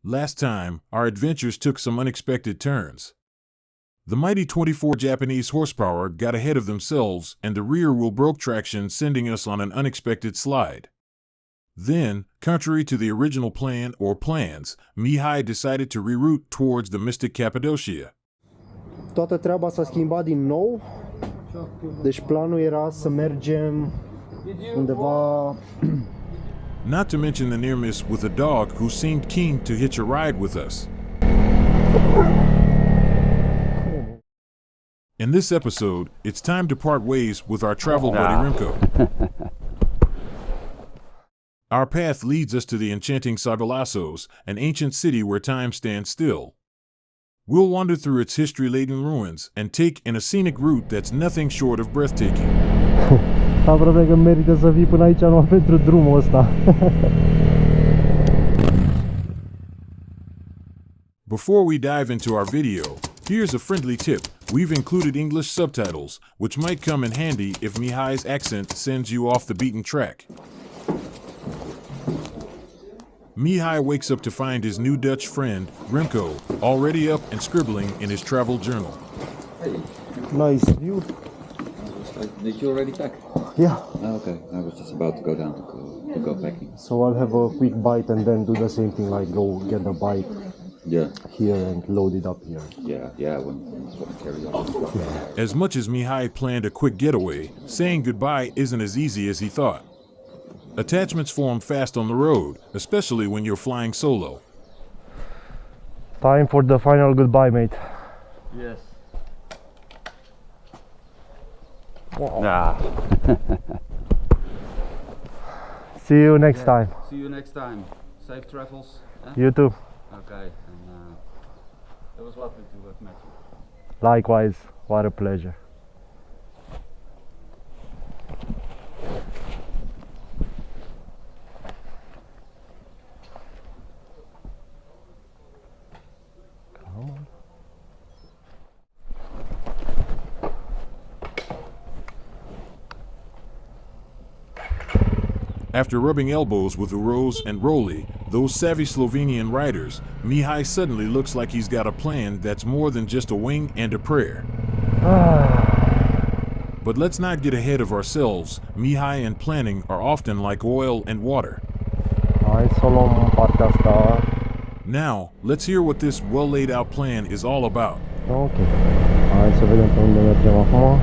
Last time, our adventures took some unexpected turns. The mighty 24 Japanese horsepower got ahead of themselves and the rear wheel broke traction, sending us on an unexpected slide. Then, contrary to the original plan or plans, Mihai decided to reroute towards the mystic Cappadocia. Toată treaba s-a schimbat din nou. Deci planul era să mergem undeva. Not to mention the near miss with a dog who seemed keen to hitch a ride with us. In this episode, it's time to part ways with our travel buddy Remco. Our path leads us to the enchanting Sagalassos, an ancient city where time stands still. We'll wander through its history-laden ruins and take in a scenic route that's nothing short of breathtaking. Aproape că merită să vii până aici numai pentru drumul ăsta. Before we dive into our video, here's a friendly tip. We've included English subtitles, which might come in handy if Mihai's accent sends you off the beaten track. Mihai wakes up to find his new Dutch friend, Remco, already up and scribbling in his travel journal. Hey. Nice view. Did you already pack? Yeah. Okay, I was just about to go down to go packing. So I'll have a quick bite and then do the same thing, like go get the bike here and load it up here. Yeah, when it's what carry on. As much as Mihai planned a quick getaway, saying goodbye isn't as easy as he thought. Attachments form fast on the road, especially when you're flying solo. Time for the final goodbye, mate. Yes. Wow. See you next time. See you next time. Safe travels. You too. Okay, and it was lovely to have met you. Likewise, what a pleasure. After rubbing elbows with Uroz and Roli, those savvy Slovenian riders, Mihai suddenly looks like he's got a plan that's more than just a wing and a prayer. But let's not get ahead of ourselves. Mihai and planning are often like oil and water. Hai să luăm partea asta. Now, let's hear what this well-laid out plan is all about. Ok. Hai să vedem pe unde mergem acum.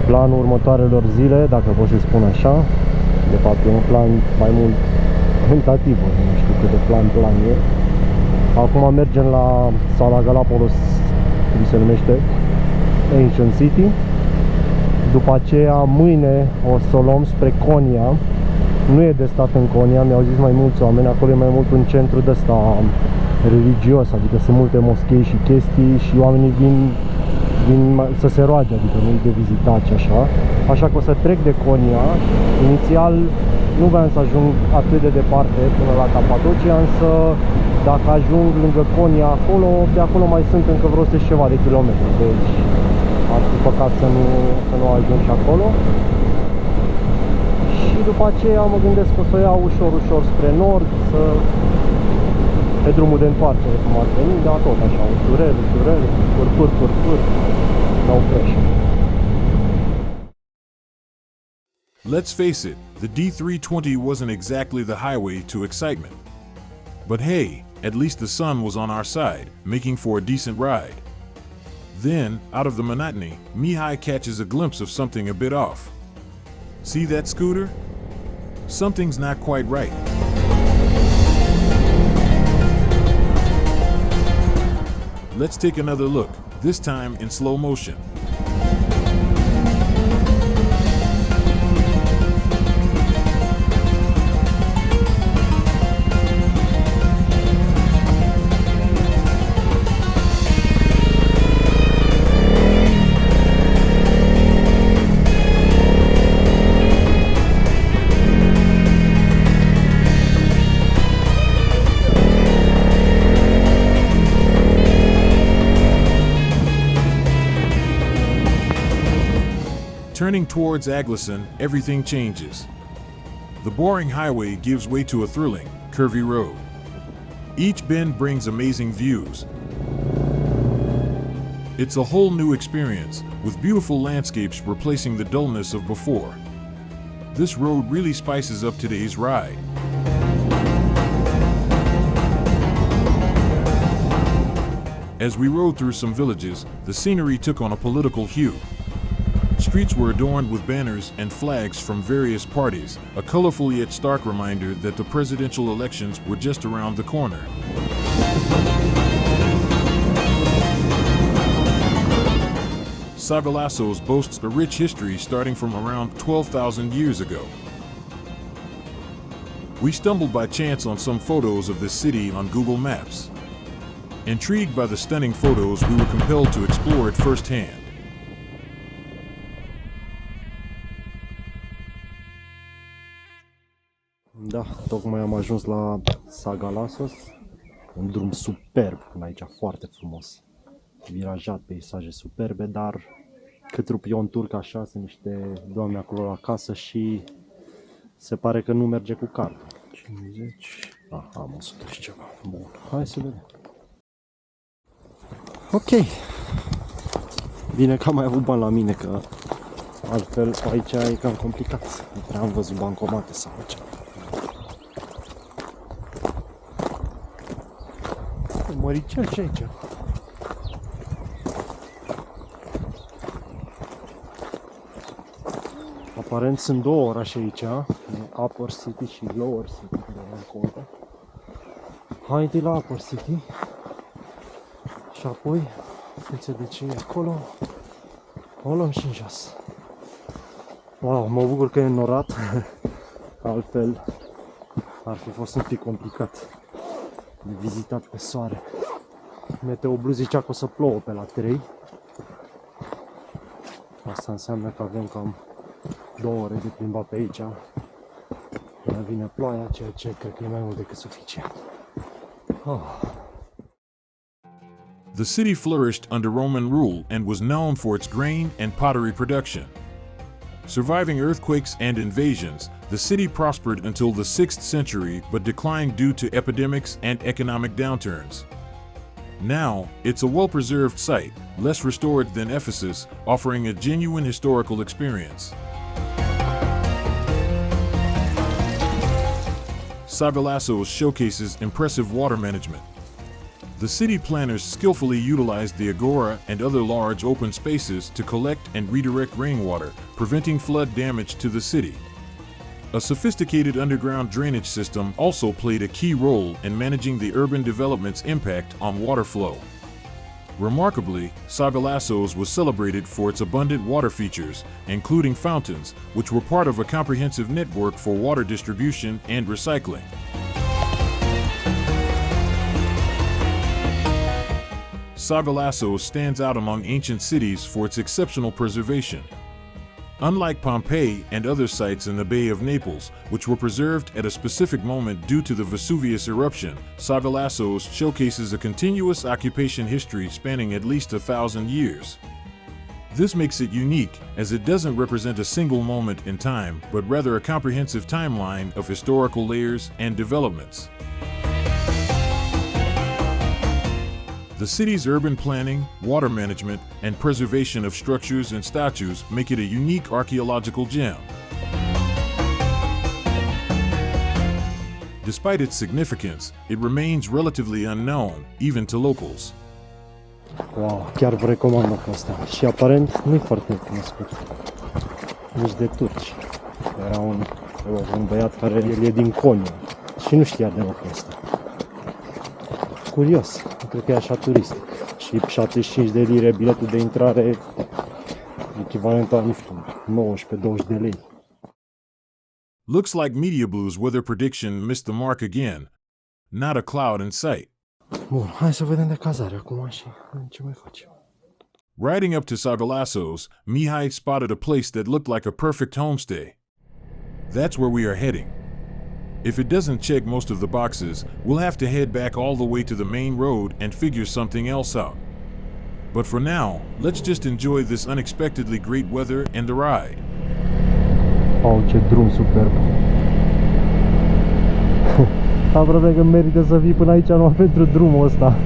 Planul următoarelor zile, dacă pot să spun așa. De fapt e un plan mai mult tentativ, nu știu cât de plan e. Acum mergem la Sagalassos, cum se numește, Ancient City. După aceea mâine o să o luăm spre Konya. Nu e de stat în Konya, mi-au zis mai mulți oameni, acolo e mai mult un centru de ăsta religios, adică sunt multe moschei și chestii și oamenii vin să se roage, adică nu de vizitat și așa. Așa că o să trec de Konya. Inițial nu vreau să ajung atât de departe până la Cappadocia, însă dacă ajung lângă Konya acolo, de acolo mai sunt încă vreo 100 și ceva de kilometri. Deci ar fi păcat să nu ajung și acolo. Și după aceea mă gândesc că o să o iau ușor spre nord, pe drumul de întoarcere, cum ar veni, dar tot așa, ușurel, curcur, no pressure. Let's face it, the D320 wasn't exactly the highway to excitement. But hey, at least the sun was on our side, making for a decent ride. Then, out of the monotony, Mihai catches a glimpse of something a bit off. See that scooter? Something's not quite right. Let's take another look, this time in slow motion. Turning towards Ağlasun, everything changes. The boring highway gives way to a thrilling, curvy road. Each bend brings amazing views. It's a whole new experience, with beautiful landscapes replacing the dullness of before. This road really spices up today's ride. As we rode through some villages, the scenery took on a political hue. Streets were adorned with banners and flags from various parties, a colorful yet stark reminder that the presidential elections were just around the corner. Sagalassos boasts a rich history starting from around 12,000 years ago. We stumbled by chance on some photos of this city on Google Maps. Intrigued by the stunning photos, we were compelled to explore it firsthand. Da, tocmai am ajuns la Sagalassos, un drum superb până aici, foarte frumos, virajat, peisaje superbe, dar cât rup eu în turc așa, sunt niște doamne acolo la casă și se pare că nu merge cu cardul. 50, am 100 și ceva, bun, hai să vedem. Ok, bine că am mai avut bani la mine, că altfel aici e cam complicat, nu prea am văzut bancomate sau ceva. Măricel, ce aici? Aparent sunt două orașe aici, Upper City și Lower City, de la contă. Hai întâi la Upper City și apoi, în funcție de ce e acolo, o luăm și în jos. Wow, mă bucur că e înnorat, altfel ar fi fost un pic complicat de vizitat pe soare. Meteo Blue zicea că o să plouă pe la 3. Asta înseamnă că avem cam 2 ore de plimbat pe aici. Până vine ploaia, ceea ce cred că e mai mult decât suficient. The city flourished under Roman rule and was known for its grain and pottery production. Surviving earthquakes and invasions, the city prospered until the 6th century but declined due to epidemics and economic downturns. Now, it's a well-preserved site, less restored than Ephessus, offering a genuine historical experience. Sagalassos showcases impressive water management. The city planners skillfully utilized the agora and other large open spaces to collect and redirect rainwater, preventing flood damage to the city. A sophisticated underground drainage system also played a key role in managing the urban development's impact on water flow. Remarkably, Sagalassos was celebrated for its abundant water features, including fountains, which were part of a comprehensive network for water distribution and recycling. Sagalassos stands out among ancient cities for its exceptional preservation. Unlike Pompeii and other sites in the Bay of Naples, which were preserved at a specific moment due to the Vesuvius eruption, Sagalassos showcases a continuous occupation history spanning at least 1,000 years. This makes it unique, as it doesn't represent a single moment in time, but rather a comprehensive timeline of historical layers and developments. The city's urban planning, water management, and preservation of structures and statues make it a unique archaeological gem. Despite its significance, it remains relatively unknown, even to locals. Wow, chiar vă recomand locul ăsta. Și aparent nu e foarte cunoscut. Nici de turci. Era un băiat care el e din Konya și nu știa de locul ăsta. Curios, cred că e așa turistic. Și 75 de lire biletul de intrare, echivalent a, nu știu, 19-20 de lei. Looks like Media Blue's weather prediction missed the mark again. Not a cloud in sight. Bun, hai să vedem de cazare acum și ce mai facem. Riding up to Sagalassos, Mihai spotted a place that looked like a perfect homestay. That's where we are heading. If it doesn't check most of the boxes, we'll have to head back all the way to the main road and figure something else out. But for now, let's just enjoy this unexpectedly great weather and the ride. Oh, ce drum superb! Aproape că merită să fii până aici numai pentru drumul ăsta.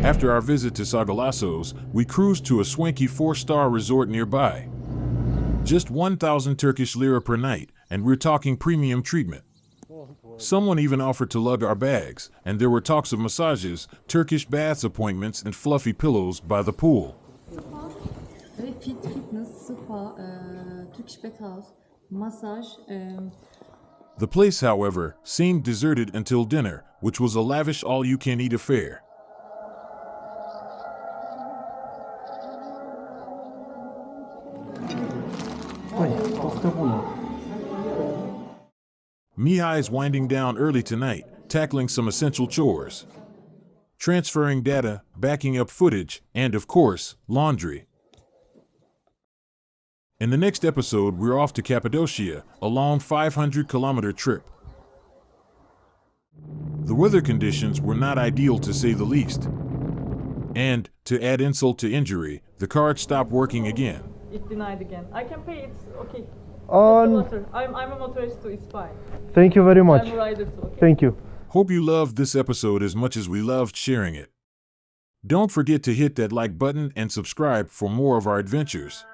After our visit to Sagalassos, we cruised to a swanky 4-star resort nearby. Just 1,000 Turkish lira per night, and we're talking premium treatment. Someone even offered to lug our bags, and there were talks of massages, Turkish baths appointments, and fluffy pillows by the pool. Fitness, spa, Turkish bathhouse, massage. The place, however, seemed deserted until dinner, which was a lavish all-you-can-eat affair. Mihai is winding down early tonight, tackling some essential chores. Transferring data, backing up footage, and of course, laundry. In the next episode, we're off to Cappadocia, a long 500-kilometer trip. The weather conditions were not ideal to say the least. And, to add insult to injury, the card stopped working again. It denied again. I can pay, it's okay. On. I'm a motorist too, it's fine. Thank you very much. I'm a rider too, okay. Thank you. Hope you loved this episode as much as we loved sharing it. Don't forget to hit that like button and subscribe for more of our adventures.